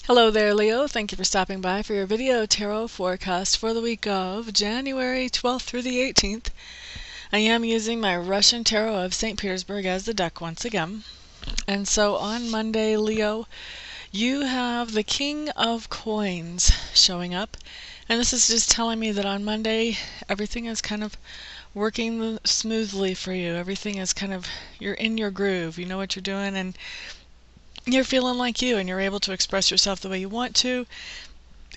Hello there, Leo. Thank you for stopping by for your video tarot forecast for the week of January 12th through the 18th. I am using my Russian Tarot of St. Petersburg as the deck once again. And so on Monday, Leo, you have the King of Coins showing up. And this is just telling me that on Monday, everything is kind of working smoothly for you. Everything is kind of, you're in your groove. You know what you're doing, and you're feeling like you, and you're able to express yourself the way you want to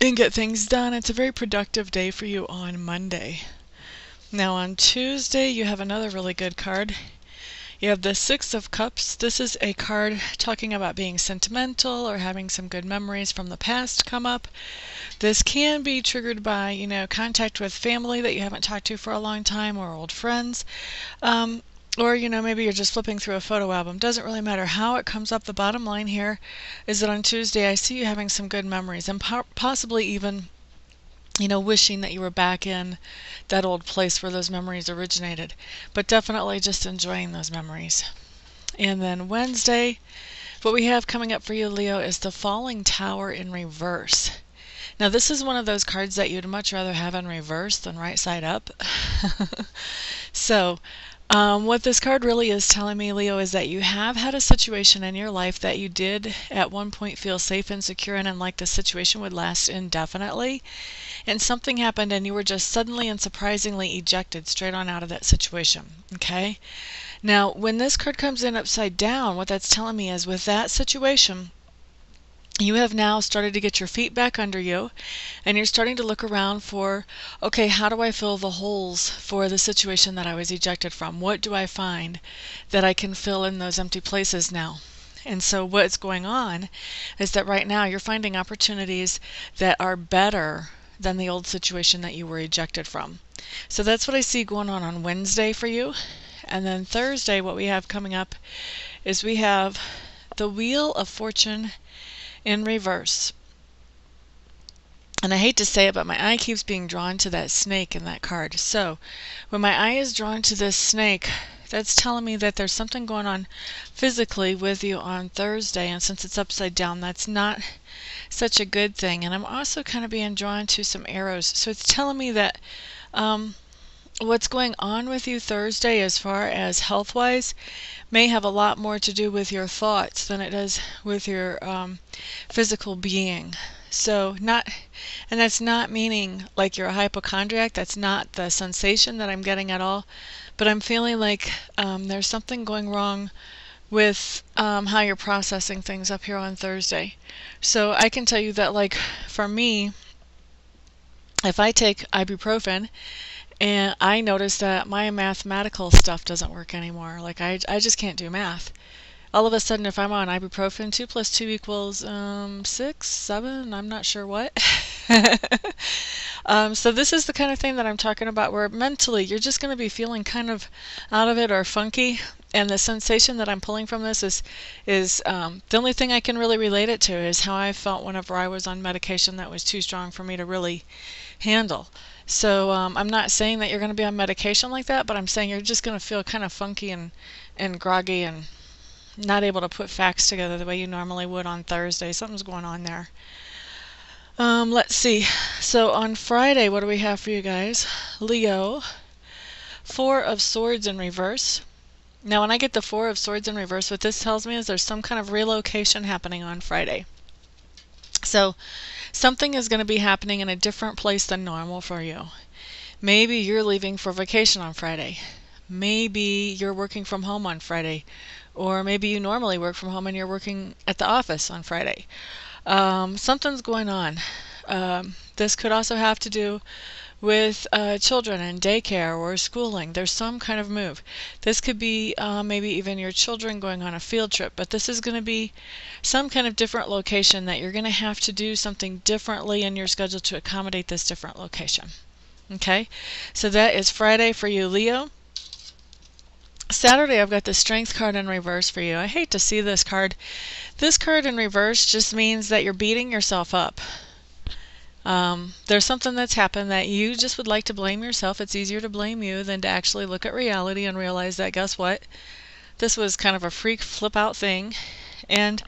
and get things done. It's a very productive day for you on Monday. Now on Tuesday, you have another really good card. You have the Six of Cups. This is a card talking about being sentimental or having some good memories from the past come up. This can be triggered by, contact with family that you haven't talked to for a long time, or old friends. Or, maybe you're just flipping through a photo album. Doesn't really matter how it comes up. The bottom line here is that on Tuesday, I see you having some good memories, and possibly even, wishing that you were back in that old place where those memories originated. But definitely just enjoying those memories. And then Wednesday, what we have coming up for you, Leo, is the Falling Tower in reverse. Now, this is one of those cards that you'd much rather have in reverse than right side up. So, what this card really is telling me, Leo, is that you have had a situation in your life that you did at one point feel safe and secure in, and like the situation would last indefinitely. And something happened and you were just suddenly and surprisingly ejected straight on out of that situation. Okay? Now, when this card comes in upside down, what that's telling me is with that situation, you have now started to get your feet back under you, and you're starting to look around for, okay, how do I fill the holes for the situation that I was ejected from? What do I find that I can fill in those empty places now? And so what's going on is that right now you're finding opportunities that are better than the old situation that you were ejected from. So that's what I see going on Wednesday for you. And then Thursday, what we have coming up is we have the Wheel of Fortune in reverse. And I hate to say it, but my eye keeps being drawn to that snake in that card. So when my eye is drawn to this snake, that's telling me that there's something going on physically with you on Thursday, and since it's upside down, that's not such a good thing. And I'm also kind of being drawn to some arrows. So it's telling me that what's going on with you Thursday as far as health-wise may have a lot more to do with your thoughts than it does with your physical being. So and that's not meaning like you're a hypochondriac. That's not the sensation that I'm getting at all. But I'm feeling like there's something going wrong with how you're processing things up here on Thursday. So I can tell you that, like, for me, if I take ibuprofen, and I notice that my mathematical stuff doesn't work anymore. Like, I just can't do math. All of a sudden, if I'm on ibuprofen, 2 + 2 = 6, 7, I'm not sure what. So this is the kind of thing that I'm talking about, where mentally you're just going to be feeling kind of out of it or funky. And the sensation that I'm pulling from this is the only thing I can really relate it to is how I felt whenever I was on medication that was too strong for me to really handle. So I'm not saying that you're going to be on medication like that, but I'm saying you're just going to feel kind of funky and groggy and not able to put facts together the way you normally would on Thursday. Something's going on there. Let's see. So on Friday, what do we have for you guys? Leo, 4 of Swords in reverse. Now when I get the 4 of Swords in reverse, what this tells me is there's some kind of relocation happening on Friday. So something is going to be happening in a different place than normal for you. Maybe you're leaving for vacation on Friday. Maybe you're working from home on Friday. Or maybe you normally work from home and you're working at the office on Friday. Something's going on. This could also have to do with children and daycare or schooling. There's some kind of move. This could be maybe even your children going on a field trip, but this is going to be some kind of different location that you're going to have to do something differently in your schedule to accommodate this different location. Okay, so that is Friday for you, Leo. Saturday, I've got the Strength card in reverse for you. I hate to see this card. This card in reverse just means that you're beating yourself up. There's something that's happened that you just would like to blame yourself. It's easier to blame you than to actually look at reality and realize that, guess what? This was kind of a freak flip out thing. And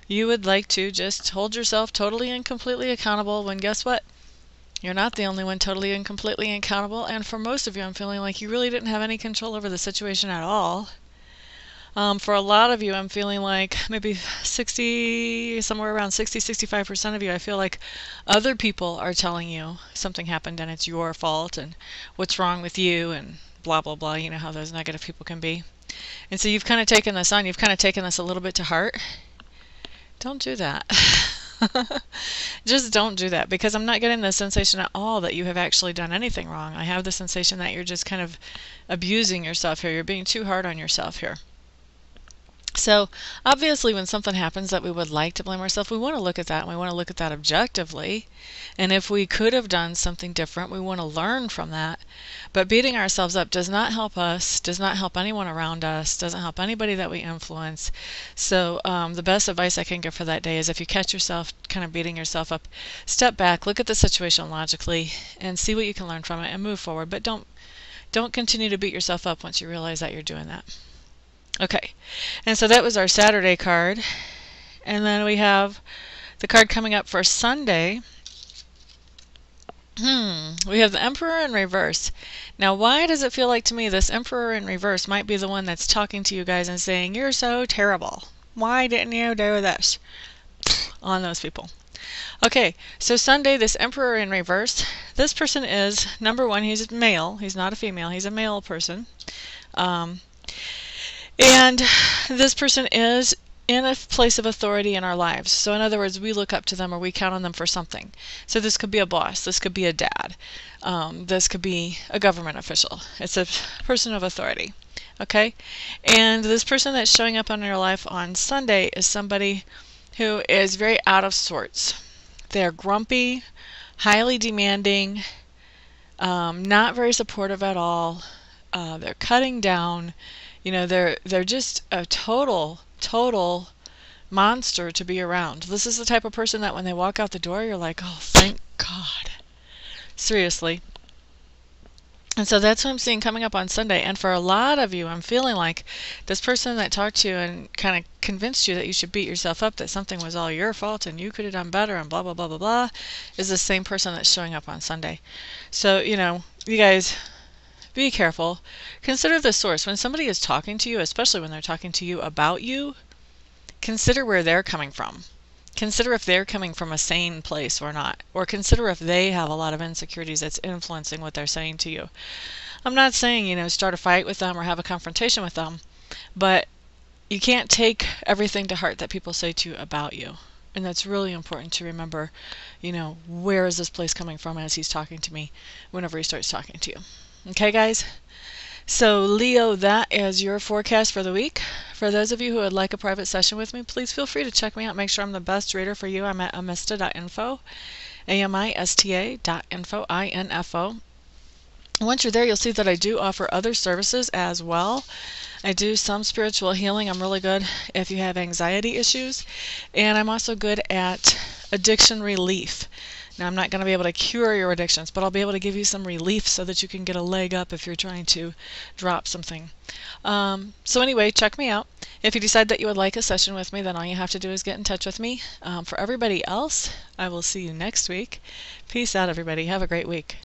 you would like to just hold yourself totally and completely accountable when guess what? You're not the only one totally and completely accountable, and for most of you, I'm feeling like you really didn't have any control over the situation at all. For a lot of you, I'm feeling like maybe 60, somewhere around 60-65% of you, I feel like other people are telling you something happened and it's your fault and what's wrong with you and blah, blah, blah. You know how those negative people can be. And so you've kind of taken this on. You've kind of taken this a little bit to heart. Don't do that. Just don't do that, because I'm not getting the sensation at all that you have actually done anything wrong. I have the sensation that you're just kind of abusing yourself here. You're being too hard on yourself here. So obviously when something happens that we would like to blame ourselves, we want to look at that and we want to look at that objectively. And if we could have done something different, we want to learn from that. But beating ourselves up does not help us, does not help anyone around us, doesn't help anybody that we influence. So the best advice I can give for that day is if you catch yourself kind of beating yourself up, step back, look at the situation logically, and see what you can learn from it and move forward. But don't continue to beat yourself up once you realize that you're doing that. Okay, and so that was our Saturday card. And then we have the card coming up for Sunday. We have the Emperor in reverse. Now, why does it feel like to me this Emperor in reverse might be the one that's talking to you guys and saying, you're so terrible. Why didn't you do this? On those people. Okay, so Sunday, this Emperor in reverse. This person is, number one, he's male. He's not a female. He's a male person. And this person is in a place of authority in our lives. So in other words, we look up to them or we count on them for something. So this could be a boss. This could be a dad. This could be a government official. It's a person of authority. Okay? And this person that's showing up in your life on Sunday is somebody who is very out of sorts. They're grumpy, highly demanding, not very supportive at all. They're cutting down. You know, they're just a total monster to be around. This is the type of person that when they walk out the door, you're like, oh, thank God. Seriously. And so that's what I'm seeing coming up on Sunday. And for a lot of you, I'm feeling like this person that talked to you and kind of convinced you that you should beat yourself up, that something was all your fault and you could have done better and blah, blah, blah, blah, blah, is the same person that's showing up on Sunday. So, you know, you guys, be careful. Consider the source. When somebody is talking to you, especially when they're talking to you about you, consider where they're coming from. Consider if they're coming from a sane place or not. Or consider if they have a lot of insecurities that's influencing what they're saying to you. I'm not saying, you know, start a fight with them or have a confrontation with them, but you can't take everything to heart that people say to you about you. And that's really important to remember, you know, where is this place coming from as he's talking to me whenever he starts talking to you. Okay, guys? So, Leo, that is your forecast for the week. For those of you who would like a private session with me, please feel free to check me out. Make sure I'm the best reader for you. I'm at amista.info, amista.info, I-N-F-O. Once you're there, you'll see that I do offer other services as well. I do some spiritual healing. I'm really good if you have anxiety issues. And I'm also good at addiction relief. Now, I'm not going to be able to cure your addictions, but I'll be able to give you some relief so that you can get a leg up if you're trying to drop something. So anyway, check me out. If you decide that you would like a session with me, then all you have to do is get in touch with me. For everybody else, I will see you next week. Peace out, everybody. Have a great week.